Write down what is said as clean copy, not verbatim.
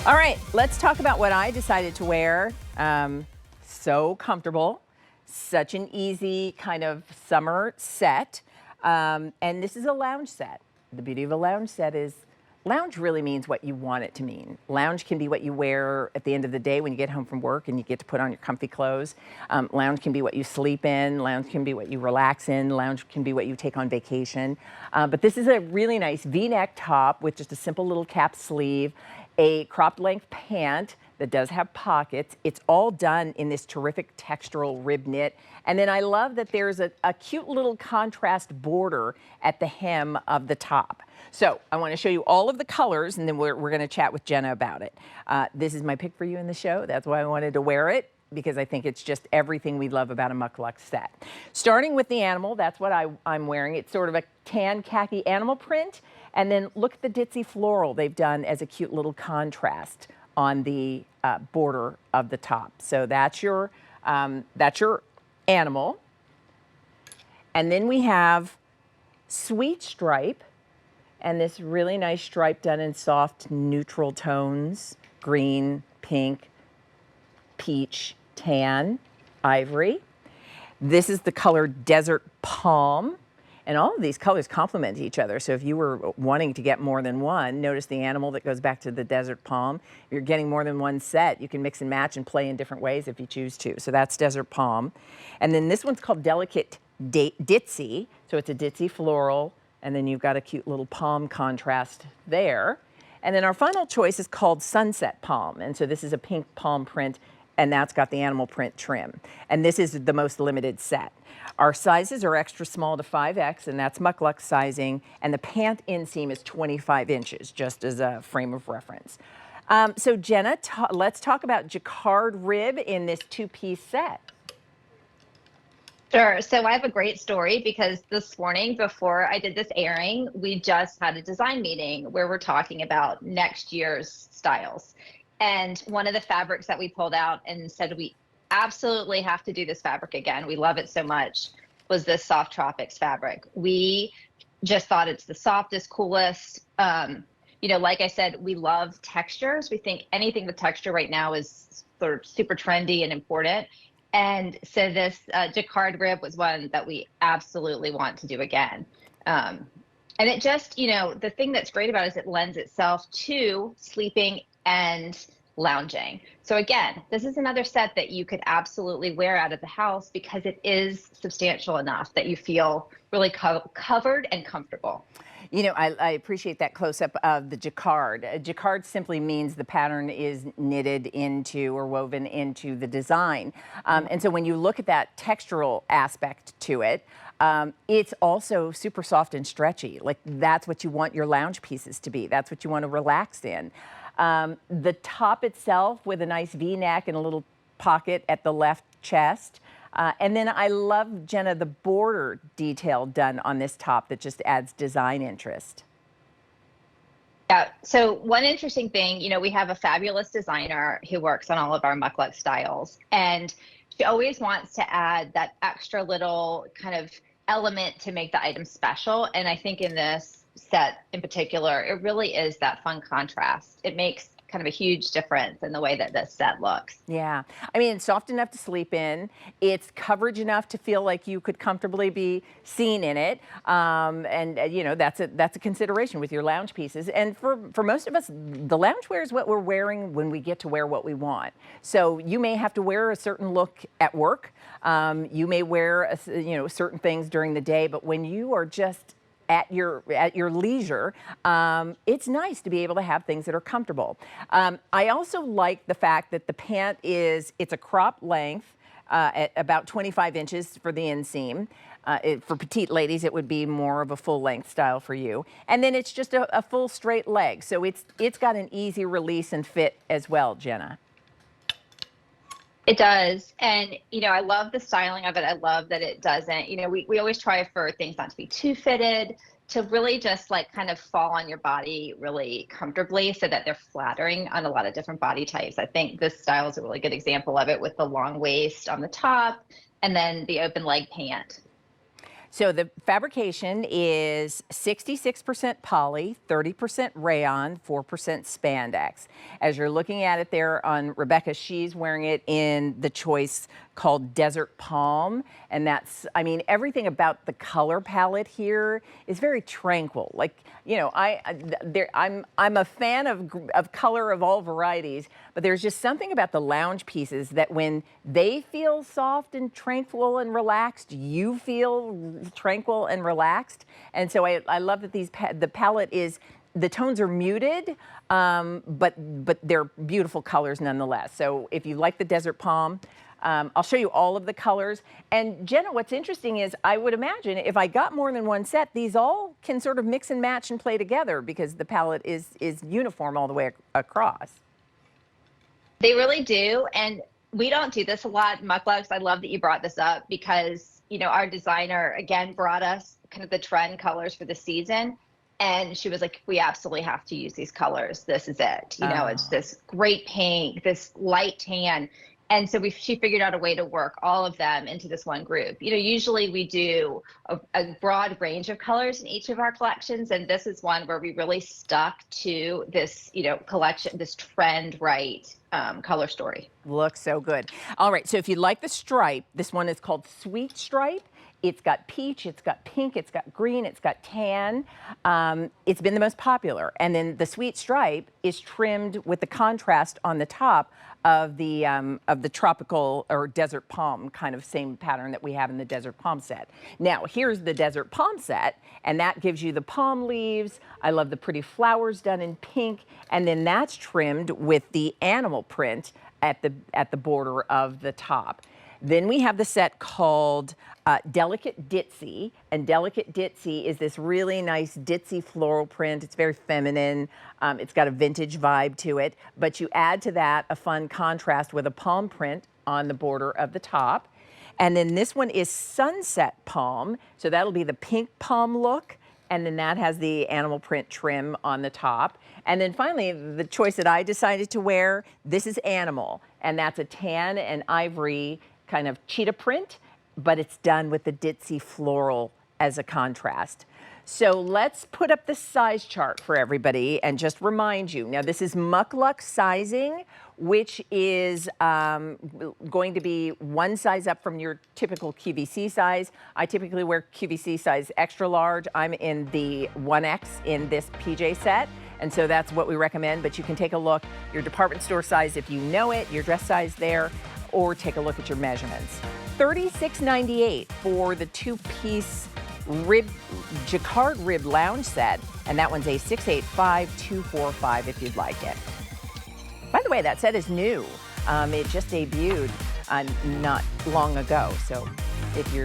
All right, let's talk about what I decided to wear. So comfortable, such an easy kind of summer set. And this is a lounge set. The beauty of a lounge set is lounge really means what you want it to mean. Lounge can be what you wear at the end of the day when you get home from work and you get to put on your comfy clothes. Lounge can be what you sleep in. Lounge can be what you relax in. Lounge can be what you take on vacation. But this is a really nice V-neck top with just a simple little cap sleeve, a cropped length pant that does have pockets. It's all done in this terrific textural rib knit. And then I love that there's a cute little contrast border at the hem of the top. So I want to show you all of the colors, and then we're going to chat with Jenna about it. This is my pick for you in the show. That's why I wanted to wear it, because I think it's just everything we love about a MUK LUKS set. Starting with the animal, that's what I'm wearing. It's sort of a tan khaki animal print. And then look at the ditzy floral they've done as a cute little contrast on the border of the top. So that's your animal. And then we have sweet stripe, and this really nice stripe done in soft neutral tones: green, pink, peach, tan, ivory. This is the color Desert Palm. And all of these colors complement each other. So if you were wanting to get more than one, notice the animal that goes back to the Desert Palm. If you're getting more than one set, you can mix and match and play in different ways if you choose to. So that's Desert Palm. And then this one's called Delicate Ditzy. So it's a ditzy floral. And then you've got a cute little palm contrast there. And then our final choice is called Sunset Palm. And so this is a pink palm print, and that's got the animal print trim. And this is the most limited set. Our sizes are extra small to 5X, and that's MUK LUKS sizing, and the pant inseam is 25 inches, just as a frame of reference. So Jenna, let's talk about Jacquard rib in this two-piece set. Sure. So I have a great story, because this morning before I did this airing, we just had a design meeting where we're talking about next year's styles. And one of the fabrics that we pulled out and said we absolutely have to do this fabric again, we love it so much, was this Soft Tropics fabric. We just thought it's the softest, coolest. You know, like I said, we love textures. We think anything with texture right now is sort of super trendy and important. And so this Jacquard rib was one that we absolutely want to do again. And it just, you know, the thing that's great about it is it lends itself to sleeping and lounging. So again, this is another set that you could absolutely wear out of the house, because it is substantial enough that you feel really covered and comfortable. You know, I appreciate that close-up of the Jacquard. Jacquard simply means the pattern is knitted into or woven into the design. And so when you look at that textural aspect to it, it's also super soft and stretchy. Like, that's what you want your lounge pieces to be. That's what you want to relax in. The top itself with a nice V-neck and a little pocket at the left chest. And then I love, Jenna, the border detail done on this top that just adds design interest. Yeah, so one interesting thing, you know, we have a fabulous designer who works on all of our MUK LUKS styles, and she always wants to add that extra little kind of element to make the item special. And I think in this set in particular, it really is that fun contrast. It makes kind of a huge difference in the way that this set looks. Yeah, I mean, it's soft enough to sleep in. It's coverage enough to feel like you could comfortably be seen in it. And you know, that's a consideration with your lounge pieces. And for most of us, the loungewear is what we're wearing when we get to wear what we want. So you may have to wear a certain look at work. You may wear you know, certain things during the day, but when you are just at your leisure, it's nice to be able to have things that are comfortable. I also like the fact that the pant it's a crop length at about 25 inches for the inseam. For petite ladies, it would be more of a full length style for you. And then it's just a full straight leg. So it's got an easy release and fit as well, Jenna. It does. And, you know, I love the styling of it. I love that it doesn't, you know, we always try for things not to be too fitted, to really just like kind of fall on your body really comfortably so that they're flattering on a lot of different body types. I think this style is a really good example of it, with the long waist on the top and then the open leg pant. So the fabrication is 66% poly, 30% rayon, 4% spandex. As you're looking at it there on Rebecca, she's wearing it in the choice called Desert Palm. And that's, I mean, everything about the color palette here is very tranquil. Like, you know, I'm a fan of color of all varieties, but there's just something about the lounge pieces that when they feel soft and tranquil and relaxed, you feel tranquil and relaxed. And so I love that the palette is, the tones are muted, but they're beautiful colors nonetheless. So if you like the Desert Palm, I'll show you all of the colors. And Jenna, what's interesting is I would imagine if I got more than one set, these all can sort of mix and match and play together because the palette is uniform all the way across. They really do. And we don't do this a lot, MUK LUKS. I love that you brought this up because, you know, our designer, again, brought us kind of the trend colors for the season. And she was like, we absolutely have to use these colors. This is it. You know, it's this great pink, this light tan. And so she figured out a way to work all of them into this one group. You know, usually we do a broad range of colors in each of our collections. And this is one where we really stuck to this, you know, collection, this trend right color story. Looks so good. All right, so if you like the stripe, this one is called Sweet Stripe. It's got peach, it's got pink, it's got green, it's got tan. It's been the most popular. And then the Sweet Stripe is trimmed with the contrast on the top of the tropical or desert palm, kind of same pattern that we have in the Desert Palm set. Now, here's the Desert Palm set, and that gives you the palm leaves. I love the pretty flowers done in pink, and then that's trimmed with the animal print at the border of the top. Then we have the set called Delicate Ditzy, and Delicate Ditzy is this really nice ditzy floral print. It's very feminine. It's got a vintage vibe to it, but you add to that a fun contrast with a palm print on the border of the top. And then this one is Sunset Palm, so that'll be the pink palm look, and then that has the animal print trim on the top. And then finally, the choice that I decided to wear, this is Animal, and that's a tan and ivory kind of cheetah print, but it's done with the ditzy floral as a contrast. So let's put up the size chart for everybody and just remind you. Now this is MUK LUKS sizing, which is going to be one size up from your typical QVC size. I typically wear QVC size extra large. I'm in the 1X in this PJ set. And so that's what we recommend, but you can take a look, your department store size if you know it, your dress size there, or take a look at your measurements. $36.98 for the two-piece Jacquard rib lounge set, and that one's a 685-245 if you'd like it. By the way, that set is new. It just debuted not long ago, so if you're